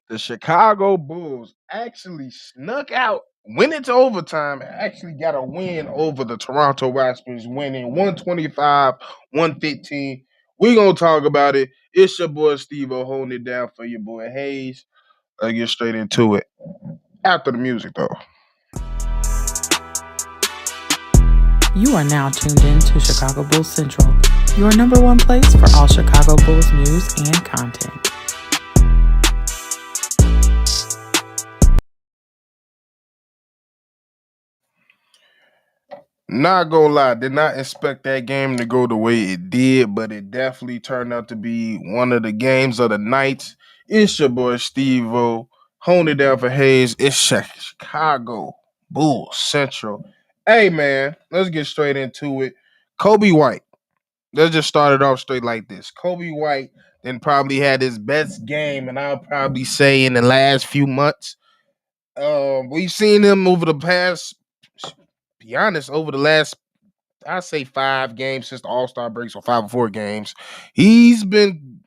The Chicago Bulls actually snuck out, went into overtime, and actually got a win over the Toronto Raptors, winning 125-115. We're going to talk about it. It's your boy Stevo holding it down for your boy Hayes. Let's get straight into it. After the music, though. You are now tuned in to Chicago Bulls Central, your number one place for all Chicago Bulls news and content. Not gonna lie, did not expect that game to go the way it did, but it definitely turned out to be one of the games of the night. It's your boy Stevo, holding it down for Hayes. It's Chicago Bulls Central. Hey man, let's get straight into it. Kobe White. Let's just start it off straight like this. Kobe White then probably had his best game, and I'll probably say in the last few months. We've seen him over the past, be honest, over the last I say 5 games since the All-Star break, so 5 or 4 games. He's been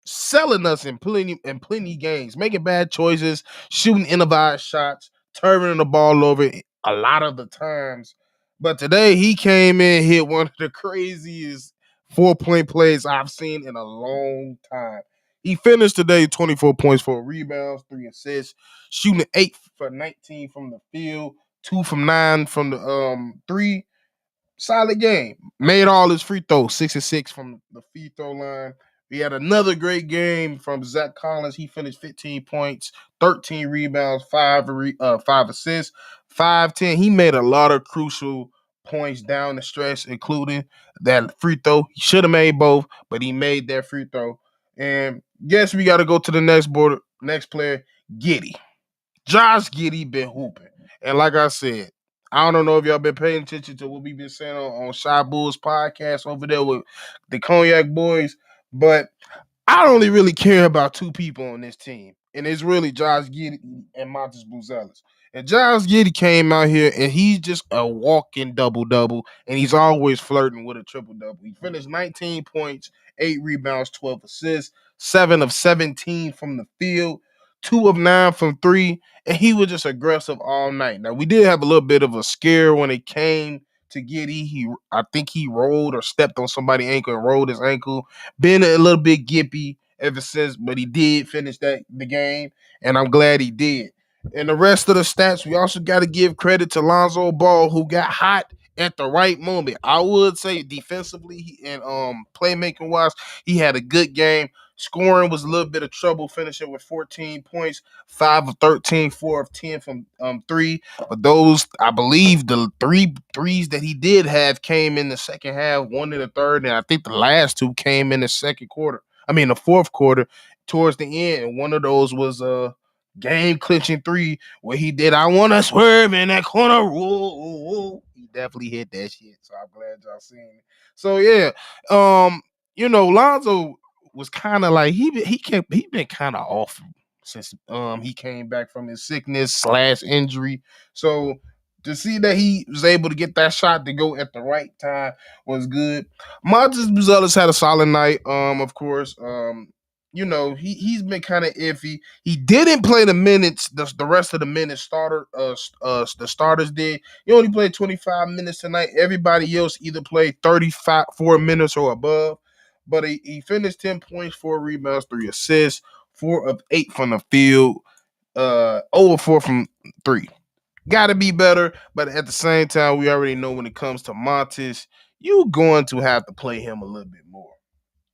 selling us in plenty games, making bad choices, shooting innovative shots, turning the ball over a lot of the times. But today he came in, hit one of the craziest 4-point plays I've seen in a long time. He finished today 24 points, 4 rebounds, 3 assists, shooting 8 for 19 from the field, 2 from 9 from the three. Solid game. Made all his free throws, 6 and 6 from the free throw line. We had another great game from Zack. He finished 15 points, 13 rebounds, 5 assists, 5-10. He made a lot of crucial points down the stretch, including that free throw. He should have made both, but he made that free throw. And guess we got to go to the next player, Giddey. Josh Giddey been hooping. And like I said, I don't know if y'all been paying attention to what we've been saying on Shy Bulls podcast over there with the Cognac Boys, but I only really care about 2 people on this team, and it's really Josh Giddey and Montes Buzelis. And Josh Giddey came out here, and he's just a walking double-double, and he's always flirting with a triple-double. He finished 19 points, 8 rebounds, 12 assists, 7 of 17 from the field, 2 of 9 from 3, and he was just aggressive all night. Now, we did have a little bit of a scare when it came to Giddey. I think he rolled or stepped on somebody's ankle and rolled his ankle. Been a little bit gippy ever since, but he did finish the game, and I'm glad he did. And the rest of the stats, we also got to give credit to Lonzo Ball, who got hot at the right moment. I would say defensively and playmaking wise, he had a good game. Scoring was a little bit of trouble, finishing with 14 points, 5 of 13, 4 of 10 from 3. But those, I believe, the 3 threes that he did have came in the second half, 1 in the third, and I think the last 2 came in the second quarter. I mean, the fourth quarter towards the end. And one of those was a game clinching 3 where he did, I want to swerve in that corner. Whoa. He definitely hit that shit. So I'm glad y'all seen it. So yeah, Lonzo was kind of like he been kind of off since he came back from his sickness/injury. So to see that he was able to get that shot to go at the right time was good. Montes Buzelis had a solid night. Of course. He's been kind of iffy. He didn't play the minutes. The rest of the minutes the starters did. He only played 25 minutes tonight. Everybody else either played 4 minutes or above. But he finished 10 points, 4 rebounds, 3 assists, 4 of 8 from the field, over 4 from 3. Got to be better, but at the same time, we already know when it comes to Montes, you're going to have to play him a little bit more.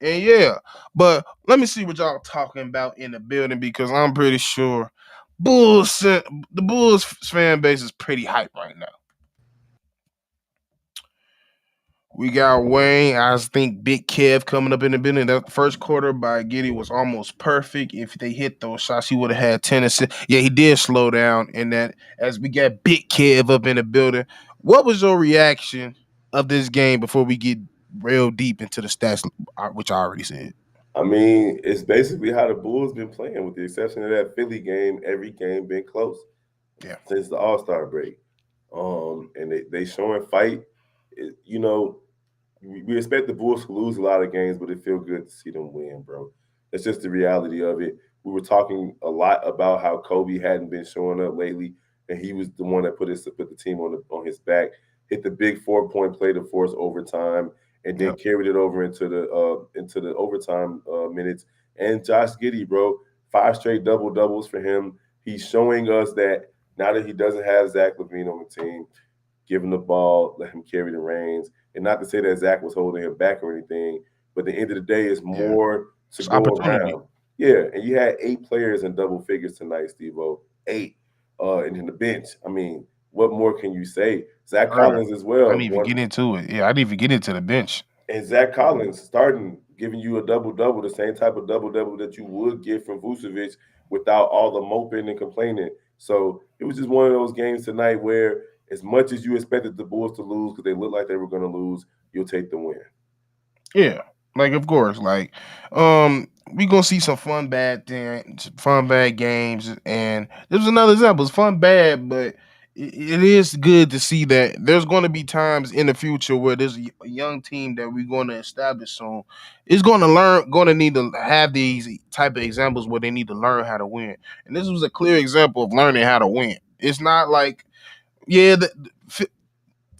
And yeah, but let me see what y'all talking about in the building, because I'm pretty sure the Bulls fan base is pretty hype right now. We got Wayne. I think Big Kev coming up in the building. That first quarter by Giddey was almost perfect. If they hit those shots, he would have had 10 assists. Yeah, he did slow down in that as we got Big Kev up in the building. What was your reaction of this game before we get real deep into the stats, which I already said? I mean, it's basically how the Bulls been playing, with the exception of that Philly game. Every game been close since the All-Star break. And they showing fight. We expect the Bulls to lose a lot of games, but it feels good to see them win, bro. That's just the reality of it. we were talking a lot about how Kobe hadn't been showing up lately, and he was the one that put the team on his back. Hit the big 4-point play to force overtime, and then Yep. carried it over into the overtime minutes. And Josh Giddey, bro, 5 straight double doubles for him. He's showing us that now that he doesn't have Zach LaVine on the team, give him the ball, let him carry the reins. And not to say that Zach was holding him back or anything, but at the end of the day, it's Yeah. more to It's go opportunity. around. Yeah, and you had 8 players in double figures tonight, Stevo. 8. And in the bench. I mean, what more can you say? Zach Bro, Collins as I well. didn't even get into it. Yeah, I didn't even get into the bench. And Zach Collins starting, giving you a double double, the same type of double double that you would get from Vucevic without all the moping and complaining. So it was just one of those games tonight where, as much as you expected the Bulls to lose because they looked like they were going to lose, you'll take the win. Yeah, like of course, we gonna see some fun bad games, and this was another example. It's fun bad, but it is good to see that there's going to be times in the future where there's a young team that we're going to establish soon is going to need to have these type of examples where they need to learn how to win, and this was a clear example of learning how to win. It's not like yeah,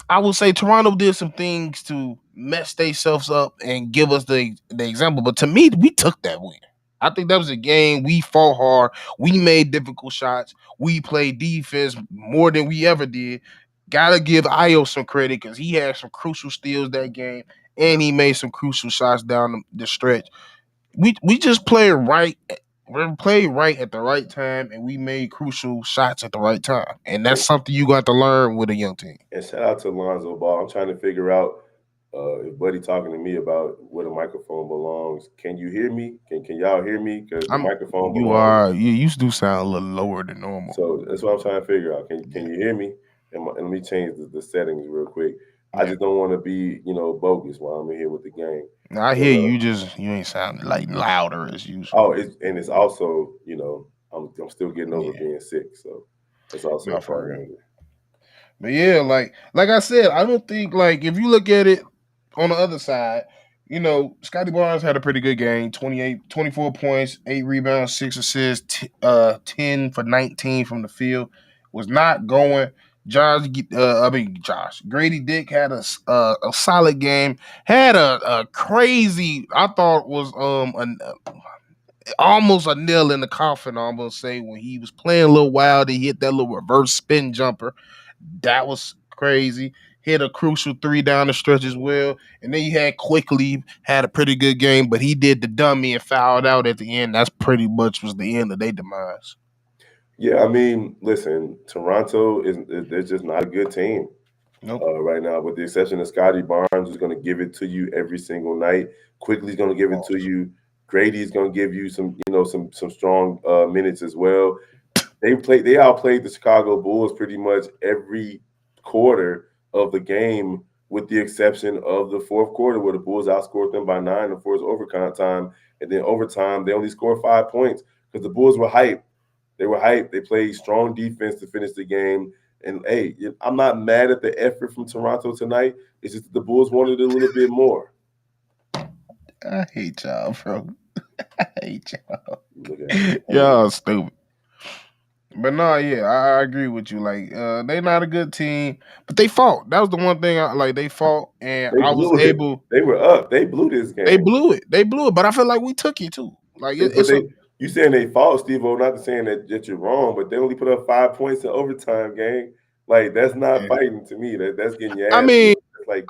I would say Toronto did some things to mess themselves up and give us the example. But to me, we took that win. I think that was a game we fought hard. We made difficult shots. We played defense more than we ever did. Gotta give Io some credit because he had some crucial steals that game, and he made some crucial shots down the stretch. We just played right. We played right at the right time, and we made crucial shots at the right time. And that's And, something you got to learn with a young team. and shout out to Lonzo Ball. I'm trying to figure out if Buddy talking to me about where the microphone belongs. Can you hear me? Can y'all hear me? Because the I'm microphone you belongs. are you do sound a little lower than normal. So that's what I'm trying to figure out. Can Yeah, you hear me? And let me change the settings real quick. I yeah. just don't want to be, bogus while I'm in here with the game. Now, I But hear you. Just you ain't sounding like louder as usual. it's also, I'm still getting over Yeah, being sick, so that's also I a for part real. of it. But yeah, like I said, I don't think like if you look at it on the other side, Scotty Barnes had a pretty good game. 24 points, 8 rebounds, 6 assists, 10 for 19 from the field. Was not going. Josh Grady Dick had a solid game. Had a crazy. I thought was almost a nail in the coffin. I'm gonna say when he was playing a little wild, he hit that little reverse spin jumper. That was crazy. Hit a crucial three down the stretch as well. And then you had Quickly had a pretty good game, but he did the dummy and fouled out at the end. That's pretty much was the end of their demise. Yeah, I mean, listen, Toronto is they're just not a good team Nope. right now, with the exception of Scotty Barnes, who's going to give it to you every single night. Quickly's going to give it to Lost. you. Grady's going to give you some strong minutes as well. They outplayed the Chicago Bulls pretty much every quarter of the game, with the exception of the fourth quarter where the Bulls outscored them by 9 and forced overtime. And then overtime, they only scored 5 points because the Bulls were hyped. They were hyped. They played strong defense to finish the game. And hey, I'm not mad at the effort from Toronto tonight. It's just that the Bulls wanted a little bit more. I hate y'all, bro. I hate y'all. Look at it. Y'all stupid. But no, yeah, I agree with you. Like, they not a good team, but they fought. That was the one thing. They fought, and They I was blew it. able. They were up. They blew this They game. blew it. They blew it. But I feel like we took it too. Like But it's a. you saying they fought, Steve-O, not to saying that you're wrong, but they only put up 5 points in overtime, gang. Like, that's not Yeah. fighting to me. That's getting your I ass mean, whooped. It's like,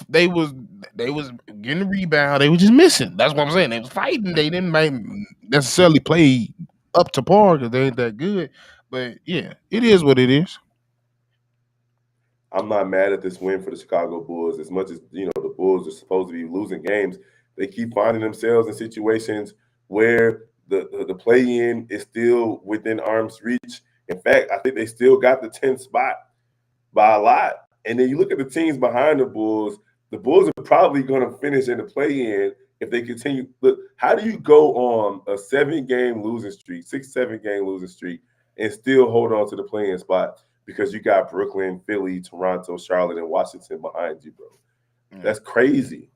they was getting the rebound. They were just missing. That's what I'm saying. They was fighting. They didn't necessarily play up to par because they ain't that good. But yeah, it is what it is. I'm not mad at this win for the Chicago Bulls. As much as, the Bulls are supposed to be losing games, they keep finding themselves in situations where the play-in is still within arm's reach. In fact, I think they still got the 10th spot by a lot. And then you look at the teams behind the Bulls are probably going to finish in the play-in if they continue. Look, how do you go on a 7-game losing streak, 6, 7 game losing streak, and still hold on to the play-in spot? Because you got Brooklyn, Philly, Toronto, Charlotte, and Washington behind you, bro. Yeah. That's crazy.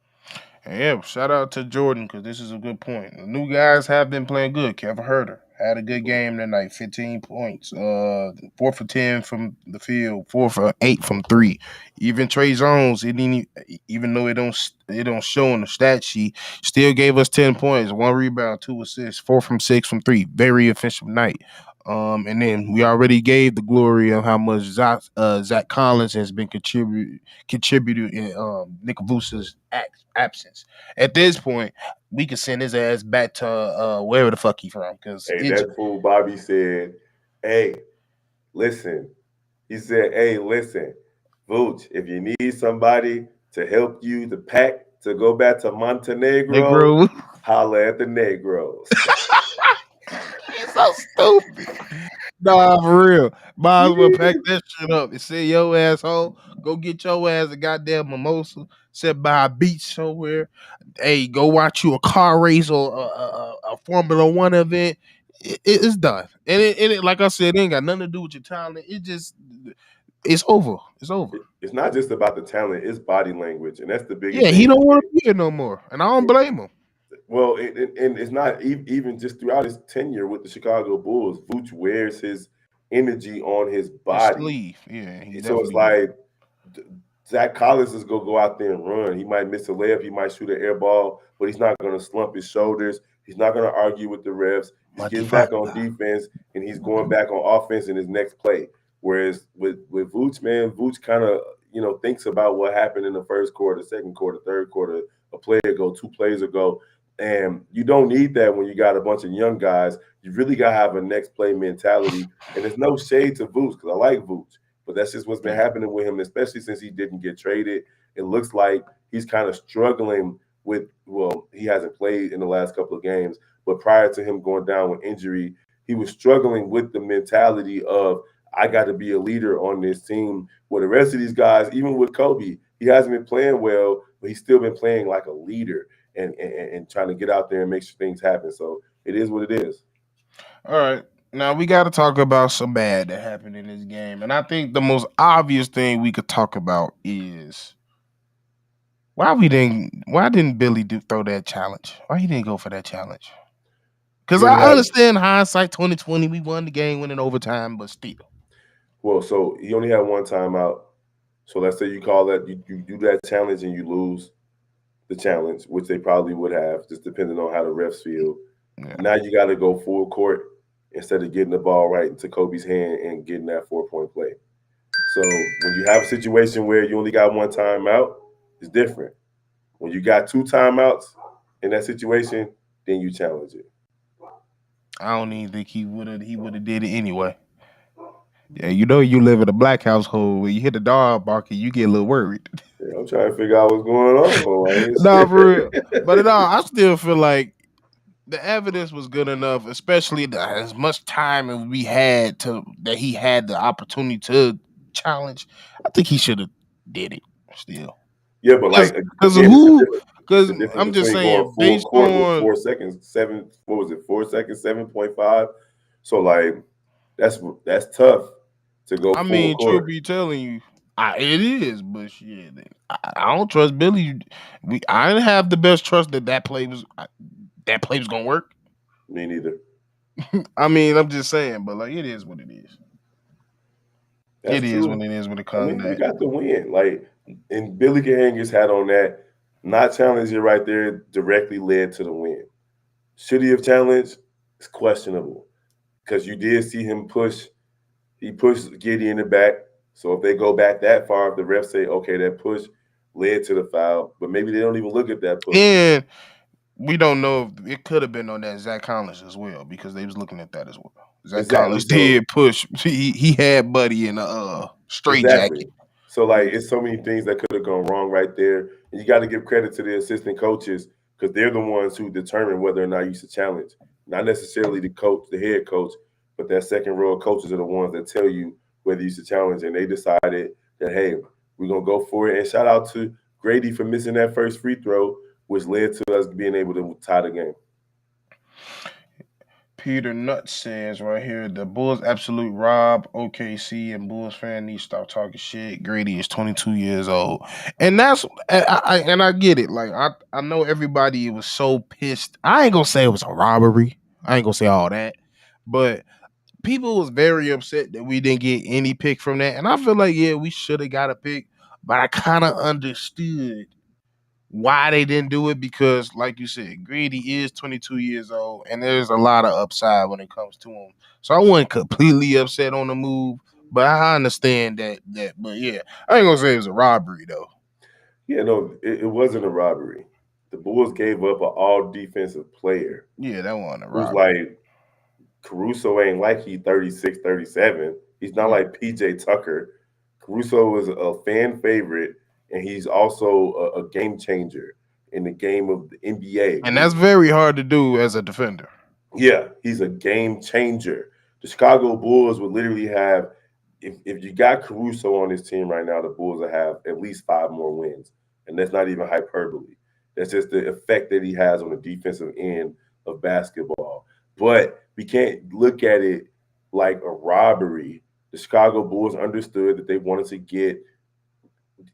Yeah, shout out to Jordan because this is a good point. The new guys have been playing good. Kevin Herter had a good game tonight, 15 points, 4 for 10 from the field, 4 for 8 from three. Even Trey Jones, it didn't, even though it don't show on the stat sheet, still gave us 10 points, 1 rebound, 2 assists, 4 from 6 from three. Very efficient night. And then we already gave the glory of how much Zach Collins has been contributed in Nick Vuce's absence. At this point, we can send his ass back to wherever the fuck he from because Hey, it's that fool Bobby said, "Hey, listen." He said, "Hey, listen, Vooch, if you need somebody to help you to pack to go back to Montenegro, Negro. holla at the Negros." He's so stupid. Nah, for real. Might as well pack that shit up and say, yo, asshole, go get your ass a goddamn mimosa, sit by a beach somewhere. Hey, go watch you a car race or a Formula One event. It's done. And it, like I said, it ain't got nothing to do with your talent. It's over. It's over. It's not just about the talent; it's body language, and that's the biggest Yeah, thing. he don't want to be here no more. And I don't blame him. Well, and it's not even just throughout his tenure with the Chicago Bulls. Vooch wears his energy on his His body, sleeve. Yeah, he so it's definitely do. like Zach Collins is gonna go out there and run. He might miss a layup, he might shoot an air ball, but he's not gonna slump his shoulders. He's not gonna argue with the refs. He's getting back on defense and he's going back on offense in his next play. Whereas with Vooch, man, Vooch kind of thinks about what happened in the first quarter, second quarter, third quarter, a play ago, 2 plays ago. And you don't need that when you got a bunch of young guys. You really gotta have a next play mentality. And there's no shade to Vooch because I like Vooch. But that's just what's been happening with him, especially since he didn't get traded. It looks like he's kind of struggling with, well, he hasn't played in the last couple of games, but prior to him going down with injury, he was struggling with the mentality of, I got to be a leader on this team. Where the rest of these guys, even with Kobe, he hasn't been playing well, but he's still been playing like a leader and trying to get out there and make sure things happen. So it is what it is. All right. Now we got to talk about some bad that happened in this game, and I think the most obvious thing we could talk about is why didn't Billy throw that challenge? Why he didn't go for that challenge? Because You only I had understand hindsight 2020, we won the game winning overtime, but still, so he only had one timeout. So let's say you call that you do that challenge and you lose the challenge, which they probably would have, just depending on how the refs feel. yeah. Now you got to go full court instead of getting the ball right into Kobe's hand and getting that 4-point play. So when you have a situation where you only got one timeout, it's different. When you got two timeouts in that situation, then you challenge it. I don't even think he would have did it anyway. Yeah, you live in a black household where you hit the dog barking, you get a little worried. Yeah, I'm trying to figure out what's going on. Nah, for real. But I still feel like the evidence was good enough, especially as much time as we had to that he had the opportunity to challenge. I think he should have did it still. Yeah, but like Because again, who? it's Because the difference I'm just between going saying, full based court with on 4 seconds, 4 seconds, 7.5. So like that's tough to go I full mean, truth court. be telling you, it is, but shit, I don't trust Billy. I didn't have the best trust that play was gonna work. Me neither. I mean, I'm just saying, but like, it is what it is. It That's is true. what it is when it I comes mean, to you that. got the win. Like, and Billy can hang his hat on that. Not challenging right there directly led to the win. Should he have challenged? It's questionable because you did see him push. He pushed Giddey in the back. So if they go back that far, if the refs say, okay, that push led to the foul, but maybe they don't even look at that push. And we don't know if it could have been on that Zach Collins as well because they was looking at that as well. Zach Exactly. Collins did push. He had Buddy in a straight Exactly. jacket. So like it's so many things that could have gone wrong right there. And you got to give credit to the assistant coaches because they're the ones who determine whether or not you should challenge. Not necessarily the coach, the head coach, but that second row of coaches are the ones that tell you whether you should challenge. And they decided that, hey, we're gonna go for it. And shout out to Grady for missing that first free throw, which led to us being able to tie the game. Peter Nutt says right here, the Bulls absolute rob OKC, and Bulls fan need to stop talking shit. Grady is 22 years old, and I get it. Like I know everybody was so pissed. I ain't gonna say it was a robbery. I ain't gonna say all that, but people was very upset that we didn't get any pick from that, and I feel like yeah, we should have got a pick, but I kind of understood why they didn't do it because, like you said, Greedy is 22 years old, and there's a lot of upside when it comes to him. So I wasn't completely upset on the move, but I understand that. But yeah, I ain't gonna say it was a robbery though. Yeah, no, it wasn't a robbery. The Bulls gave up an all defensive player Yeah, that wasn't a who's robbery. like Caruso ain't like he 36, 37. He's not Yeah. like PJ Tucker. Caruso is a fan favorite, and he's also a game changer in the game of the NBA. And that's very hard to do as a defender. Yeah, he's a game changer. The Chicago Bulls would literally have, if you got Caruso on this team right now, the Bulls will have at least 5 more wins. And that's not even hyperbole. That's just the effect that he has on the defensive end of basketball. But we can't look at it like a robbery. The Chicago Bulls understood that they wanted to get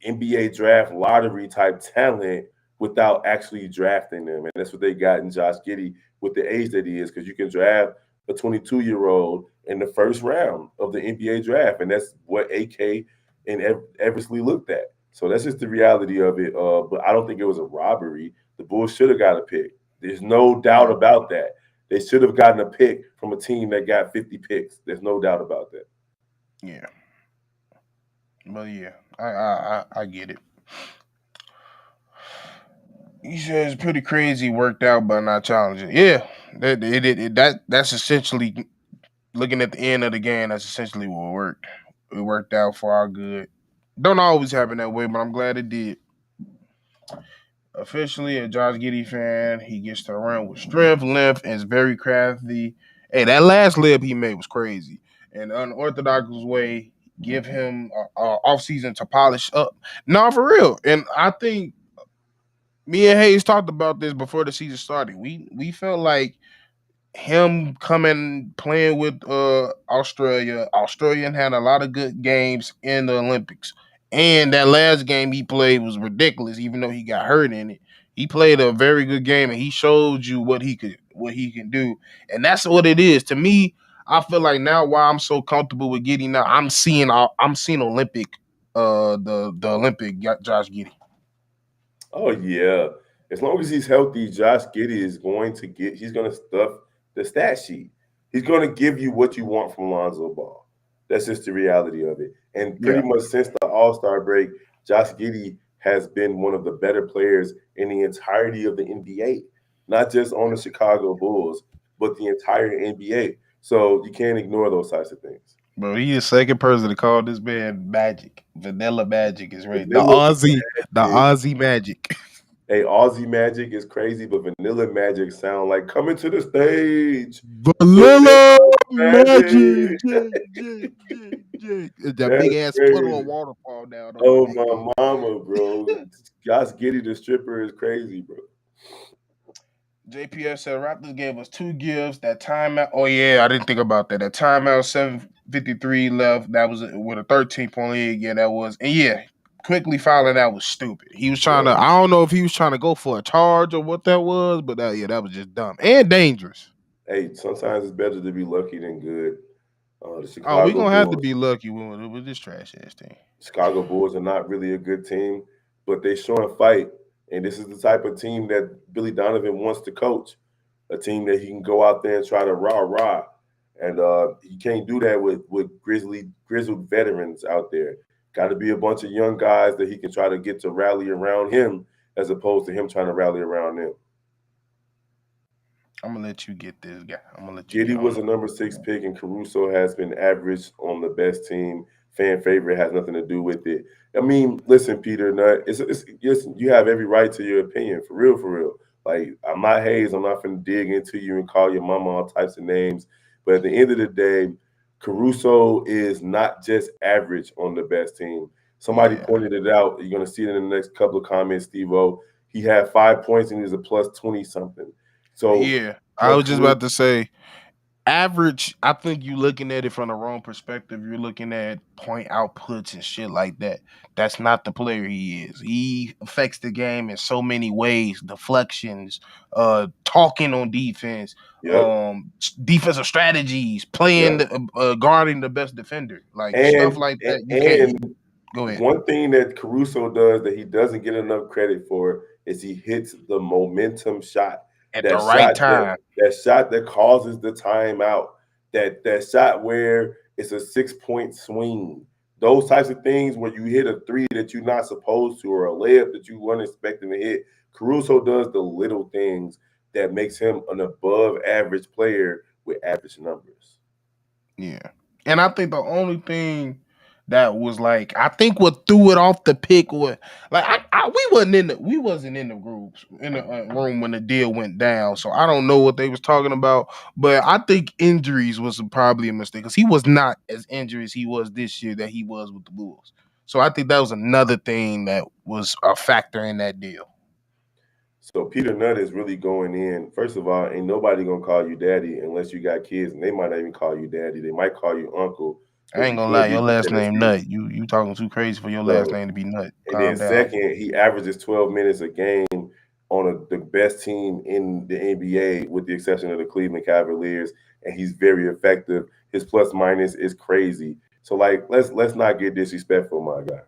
NBA draft lottery type talent without actually drafting them. And that's what they got in Josh Giddey with the age that he is, because you can draft a 22-year-old in the first round of the NBA draft. And that's what AK and Eversley looked at. So that's just the reality of it. But I don't think it was a robbery. The Bulls should have got a pick. There's no doubt about that. They should have gotten a pick from a team that got 50 picks. There's no doubt about that. Yeah. But yeah, I get it. He says pretty crazy, worked out, but not challenging. Yeah, that's essentially looking at the end of the game. That's essentially what worked. It worked out for our good. Don't always happen that way, but I'm glad it did. Officially a Josh Giddey fan, he gets to run with strength, length, and is very crafty. Hey, that last lip he made was crazy. And unorthodox way, give him a off season to polish up. No, for real. And I think me and Hayes talked about this before the season started. We felt like him coming playing with Australia. Australian had a lot of good games in the Olympics. And that last game he played was ridiculous, even though he got hurt in it. He played a very good game and he showed you what he can do. And that's what it is. To me, I feel like now why I'm so comfortable with Giddey now, I'm seeing Olympic the Olympic Josh Giddey. Oh yeah. As long as he's healthy, Josh Giddey is going to he's gonna stuff the stat sheet. He's gonna give you what you want from Lonzo Ball. That's just the reality of it. And pretty Yeah. much since the All-Star break, Josh Giddey has been one of the better players in the entirety of the NBA. Not just on the Chicago Bulls, but the entire NBA. So you can't ignore those types of things. Bro, he the second person to call this man Magic. Vanilla Magic is right. The Vanilla Aussie, the Magic. Aussie Magic. Hey, Aussie Magic is crazy, but Vanilla Magic sound like coming to the stage. Vanilla Magic. Magic. That That's big ass puddle crazy. of waterfall down on Oh the big my mama, bro. Josh Giddey the stripper is crazy, bro. JPS said Raptors gave us 2 gifts. That timeout. Oh yeah, I didn't think about that. That timeout 7:53 left. That was with a 13-point lead. Yeah, that was. And yeah, quickly fouling that was stupid. He was trying to. I don't know if he was trying to go for a charge or what that was, but yeah, that was just dumb and dangerous. Hey, sometimes it's better to be lucky than good. The Oh, we Chicago gonna have to Bulls. be lucky with this trash ass team. Chicago Bulls are not really a good team, but they showing fight. And this is the type of team that Billy Donovan wants to coach. A team that he can go out there and try to rah. And he can't do that with grizzled veterans out there. Got to be a bunch of young guys that he can try to get to rally around him as opposed to him trying to rally around them. I'm gonna let you get this guy. I'm gonna let you Giddey get was on. a number 6 pick, and Caruso has been average on the best team. Fan favorite has nothing to do with it. I mean, listen, Peter, Nutt, listen, you have every right to your opinion, for real, for real. Like, I'm not Hayes. I'm not finna dig into you and call your mama all types of names. But at the end of the day, Caruso is not just average on the best team. Somebody pointed it out. You're going to see it in the next couple of comments, Stevo. He had 5 points and he was a plus 20 something. So Yeah, I was just about to say average, I think you looking at it from the wrong perspective. You're looking at point outputs and shit like that. That's not the player he is. He affects the game in so many ways. Deflections, talking on defense, Yep. defensive strategies, Yep. guarding the best defender, like stuff And like that. You can't and go ahead one thing that Caruso does that he doesn't get enough credit for is he hits the momentum shot. at the That right shot that time. that shot that causes the timeout. That shot where it's a 6-point swing. Those types of things where you hit a three that you're not supposed to or a layup that you weren't expecting to hit. Caruso does the little things that makes him an above average player with average numbers. Yeah. And I think the only thing that was like, I think what threw it off the pick was like we wasn't in the groups in the room when the deal went down, so I don't know what they was talking about. But I think injuries was probably a mistake because he was not as injured as he was this year that he was with the Bulls. So I think that was another thing that was a factor in that deal. So Peter Nutt is really going in. First of all, ain't nobody gonna call you daddy unless you got kids, and they might not even call you daddy. They might call you uncle, I but ain't you gonna still lie, be your last considered name Nut. Steve. You talking too crazy for your last So, name to be Nut. and then Calm down. second, he averages 12 minutes a game on the best team in the NBA, with the exception of the Cleveland Cavaliers, and he's very effective. His plus minus is crazy. So like, let's not get disrespectful, my guy.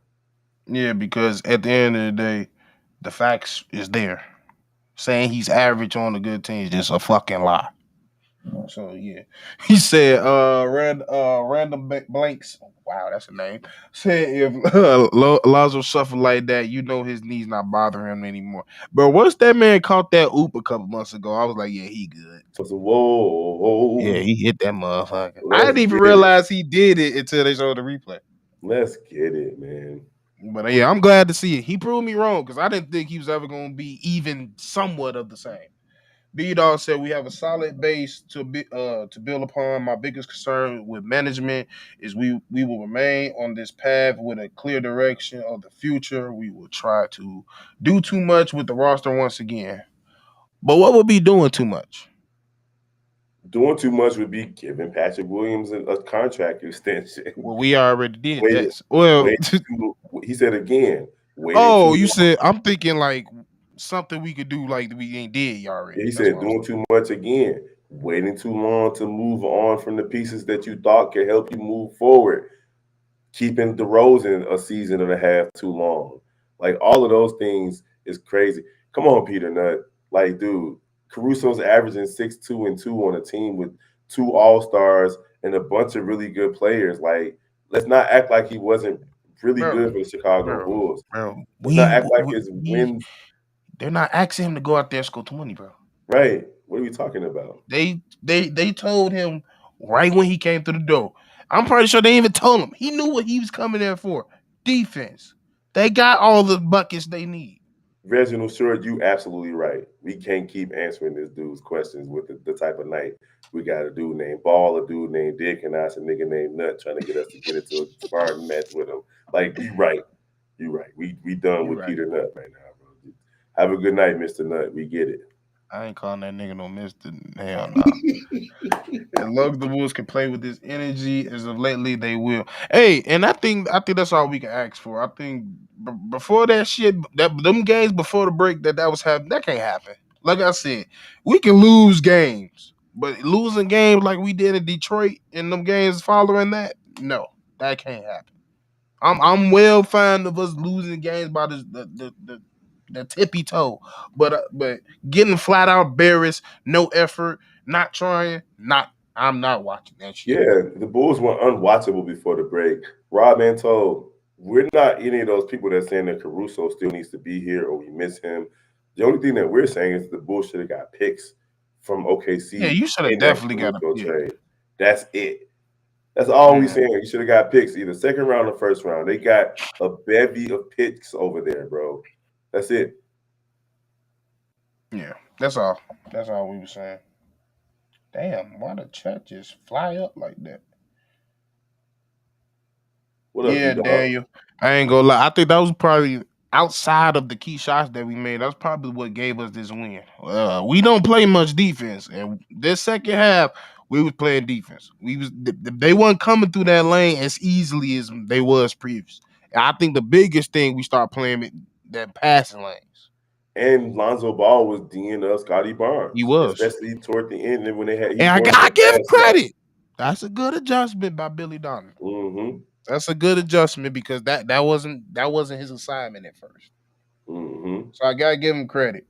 Yeah, because at the end of the day, the facts is there. Saying he's average on a good team is just a fucking lie. So yeah, he said, random blanks. Wow, that's a name. Said if Lonzo suffer like that, you know his knees not bothering him anymore. But once that man caught that oop a couple months ago, I was like, yeah, he good. So whoa, Yeah, he hit that motherfucker. I let's didn't even get it. realize he did it until they showed the replay. Let's get it, man. But yeah, I'm glad to see it. He proved me wrong because I didn't think he was ever going to be even somewhat of the same. B-Dog said we have a solid base to build upon. My biggest concern with management is we will remain on this path with a clear direction of the future. We will try to do too much with the roster once again. But what would be doing too much? Doing too much would be giving Patrick Williams a contract extension. Well, we already did Waiting, that. Well, he said again, waiting oh, too you long. said I'm thinking like something we could do like we ain't did already. He That's said what I was doing thinking. too much again, waiting too long to move on from the pieces that you thought could help you move forward, keeping DeRozan a season and a half too long. Like all of those things is crazy. Come on, Peter Nutt. Like, dude, Caruso's averaging 6-2-2 on a team with 2 All-Stars and a bunch of really good players. Like, let's not act like he wasn't really Bro, good for the Chicago bro, Bulls. bro. Let's not act like his We wins. they're not asking him to go out there and score 20, bro. Right. What are we talking about? They told him right when he came through the door. I'm pretty sure they even told him. He knew what he was coming there for. Defense. They got all the buckets they need. Reginald Short, you absolutely right. We can't keep answering this dude's questions with the type of night we got a dude named Ball, a dude named Dick, and us a nigga named Nut trying to get us to get into a sparring match with him. Like, you right. You right. We done You with right. Peter Nut right now, bro. Have a good night, Mr. Nut. We get it. I ain't calling that nigga no mister. Hell no. As long as the Wolves can play with this energy, as of lately they will. Hey, and I think that's all we can ask for. I think before that shit, them games before the break that was happening, that can't happen. Like I said, we can lose games, but losing games like we did in Detroit and them games following that, no, that can't happen. I'm well fine of us losing games by the tippy toe, but getting flat out embarrassed, no effort, not trying, I'm not watching that shit. Yeah, the Bulls were unwatchable before the break. Rob Mantold, we're not any of those people that saying that Caruso still needs to be here or we miss him. The only thing that we're saying is the Bulls should have got picks from Yeah, OKC you should have in that definitely got a Caruso yeah. trade. That's it. That's all we Yeah. saying. You should have got picks, either second round or first round. They got a bevy of picks over there, bro. That's it. Yeah, that's all. That's all we were saying. Damn, why the chat just fly up like that? What up, Yeah, D-Dog? Daniel. I ain't gonna lie. I think that was probably outside of the key shots that we made. That's probably what gave us this win. We don't play much defense, and this second half we was playing defense. They wasn't coming through that lane as easily as they was previous. And I think the biggest thing we start playing with that passing lanes. And Lonzo Ball was D'ing up Scotty He Barnes, was, especially toward the end. And when he and I forced gotta that give him pass up. credit. That's a good adjustment by Billy Donovan. Mm-hmm. That's a good adjustment because that wasn't his assignment at first. Mm-hmm. So I gotta give him credit.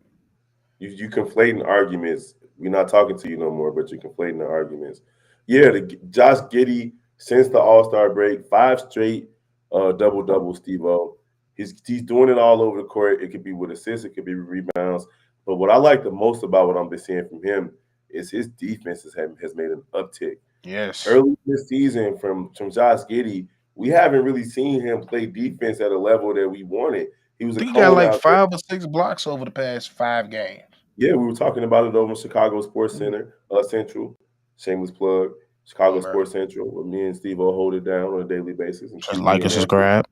You conflating arguments. We're not talking to you no more, but you're conflating the arguments. Yeah, Josh Giddey since the All-Star break, 5 straight double-double, Stevo. He's doing it all over the court. It could be with assists, it could be with rebounds. But what I like the most about what I've been seeing from him is his defense has made an uptick. Yes. Early this season from Josh Giddey, we haven't really seen him play defense at a level that we wanted. He was I a think he got cone like out there. 5 or 6 blocks over the past 5 games. Yeah, we were talking about it over Chicago Sports Center, Central. Shameless plug. Chicago Right. Sports Central, where me and Stevo hold it down on a daily basis. And Just like and subscribe.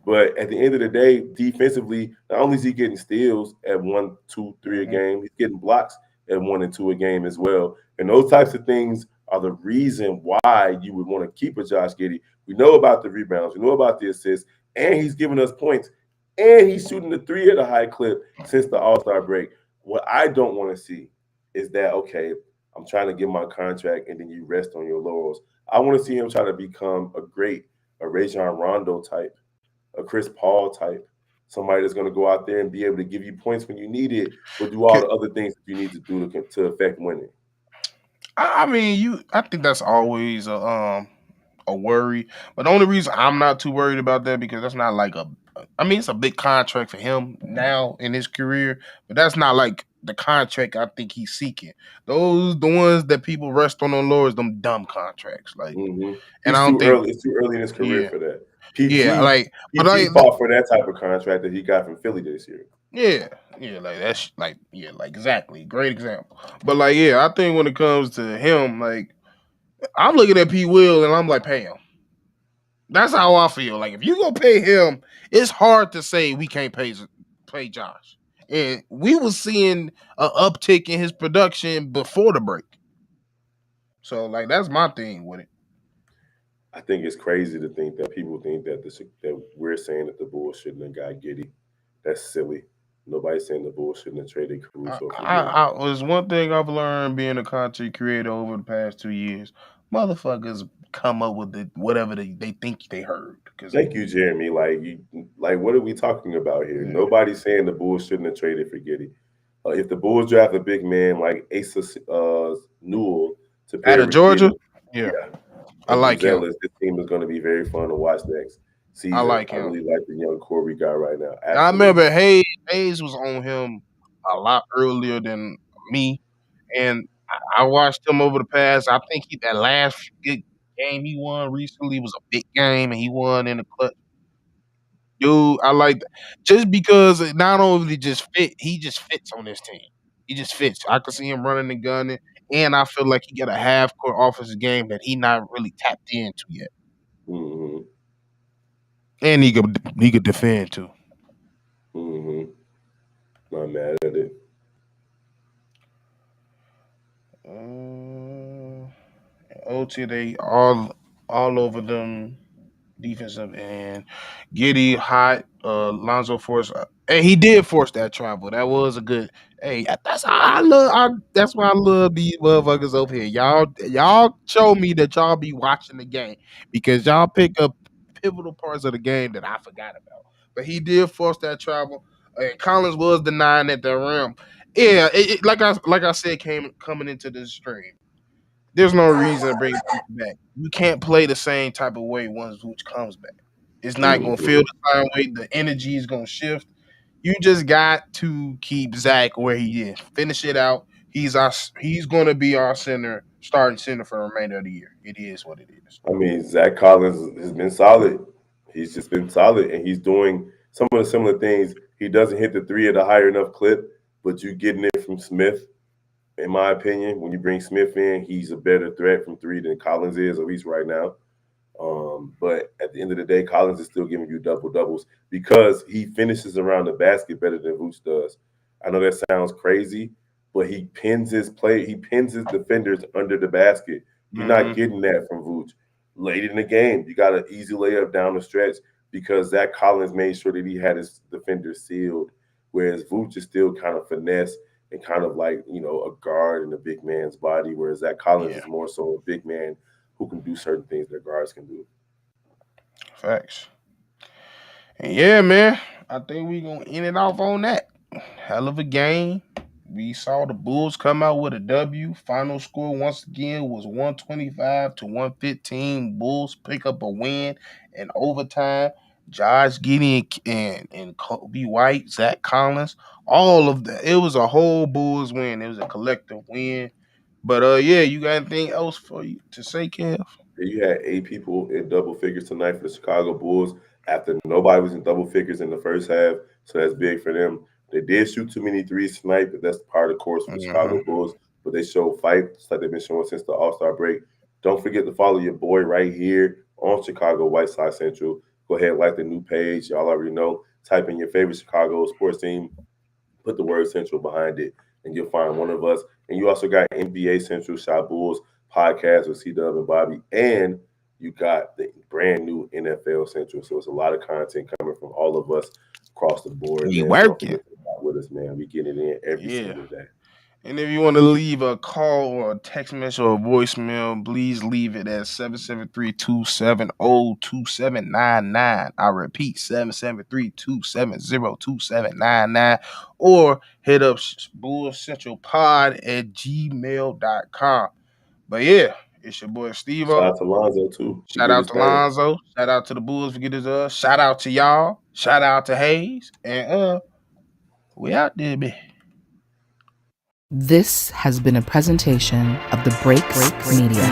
But at the end of the day, defensively, not only is he getting steals at 1, 2, 3 a game, he's getting blocks at 1 and 2 a game as well. And those types of things are the reason why you would want to keep a Josh Giddey. We know about the rebounds, we know about the assists, and he's giving us points, and he's shooting the 3 at a high clip since the All-Star break. What I don't want to see is that, okay, I'm trying to get my contract and then you rest on your laurels. I want to see him try to become a Rajon Rondo type, a Chris Paul type, somebody that's going to go out there and be able to give you points when you need it, but do all the other things that you need to do to affect winning. I mean, I think that's always a worry, but the only reason I'm not too worried about that because that's not like it's a big contract for him now in his career, but that's not like the contract I think he's seeking. Those the ones that people rest on laurels, them dumb contracts. Like, and I don't think it's too early in his career for that. PG fought for that type of contract that he got from Philly this year. Yeah, like that's like exactly, great example. But like, I think when it comes to him, like, I'm looking at P. Will and I'm like, pay him. That's how I feel. Like, if you gonna pay him, it's hard to say we can't pay Josh. And we was seeing an uptick in his production before the break. So, like, that's my thing with it. I think it's crazy to think that people think that that we're saying that the Bulls shouldn't have got Giddey. That's silly. Nobody's saying the Bulls shouldn't have traded Caruso for Giddey. Was one thing I've learned being a content creator over the past 2 years. Motherfuckers come up with whatever they think they heard. Thank you, Jeremy. Like, what are we talking about here? Yeah. Nobody's saying the Bulls shouldn't have traded for Giddey. If the Bulls draft a big man like Asa Newell to pair out of Georgia, yeah. I like Buzelis, him. This team is going to be very fun to watch next season. I like him. I really like the young core we got right now. Absolutely. I remember Hayes was on him a lot earlier than me, and I watched him over the past. I think that last good game he won recently was a big game, and he won in the clutch. Dude, I like that. Just because it not only just fit, he just fits on this team. He just fits. I can see him running and gunning, and I feel like he got a half-court offensive game that he not really tapped into yet. Mm-hmm. And he could defend too. Mm-hmm. Not mad at it. OT, they all over them defensive end. Giddey hot. Lonzo forced. And he did force that travel. That was a good. Hey, that's how I love. That's why I love these motherfuckers over here. Y'all show me that y'all be watching the game because y'all pick up pivotal parts of the game that I forgot about. But he did force that travel. And Collins was denying at the rim. Yeah, like I said, coming into this stream. There's no reason to bring Vooch back. You can't play the same type of way once Vooch comes back. It's not going to feel the same way. The energy is going to shift. You just got to keep Zack where he is. Finish it out. He's going to be our starting center for the remainder of the year. It is what it is. I mean, Zach Collins has been solid. He's just been solid, and he's doing some of the similar things. He doesn't hit the 3 at a higher enough clip, but you're getting it from Smith. In my opinion, when you bring Smith in, he's a better threat from 3 than Collins is, at least right now. But at the end of the day, Collins is still giving you double-doubles because he finishes around the basket better than Vooch does. I know that sounds crazy, but he pins his defenders under the basket. You're not getting that from Vooch. Late in the game, you got an easy layup down the stretch because Zach Collins made sure that he had his defenders sealed, whereas Vooch is still kind of finesse and kind of like, a guard in a big man's body, whereas Zach Collins is more so a big man who can do certain things that guards can do. Facts. And yeah, man, I think we gonna end it off on that. Hell of a game. We saw the Bulls come out with a W. Final score once again was 125 to 115. Bulls pick up a win in overtime. Josh Giddey and Kobe White, Zach Collins, all of that. It was a whole Bulls win. It was a collective win. But yeah, you got anything else for you to say, Kev? You had 8 people in double figures tonight for the Chicago Bulls after nobody was in double figures in the first half, so that's big for them. They did shoot too many threes tonight, but that's part of the course for the Chicago Bulls. But they showed fight, just like they've been showing since the All-Star break. Don't forget to follow your boy right here on Chicago White Sox Central. Go ahead and like the new page. Y'all already know. Type in your favorite Chicago sports team, put the word Central behind it, and you'll find one of us. And you also got NBA Central Shot Bulls podcast with C-Dub and Bobby, and you got the brand new NFL Central. So it's a lot of content coming from all of us across the board. We working with us, man. We getting it in every single day. And if you want to leave a call or a text message or a voicemail, please leave it at 773-270-2799. I repeat, 773-270-2799. Or hit up bullcentralpod@gmail.com. But yeah, it's your boy Stevo. Shout out to Lonzo too. Shout out to Lonzo. Shout out to the Bulls for getting us. Shout out to y'all. Shout out to Hayes. And we out there, man. This has been a presentation of the Break Media.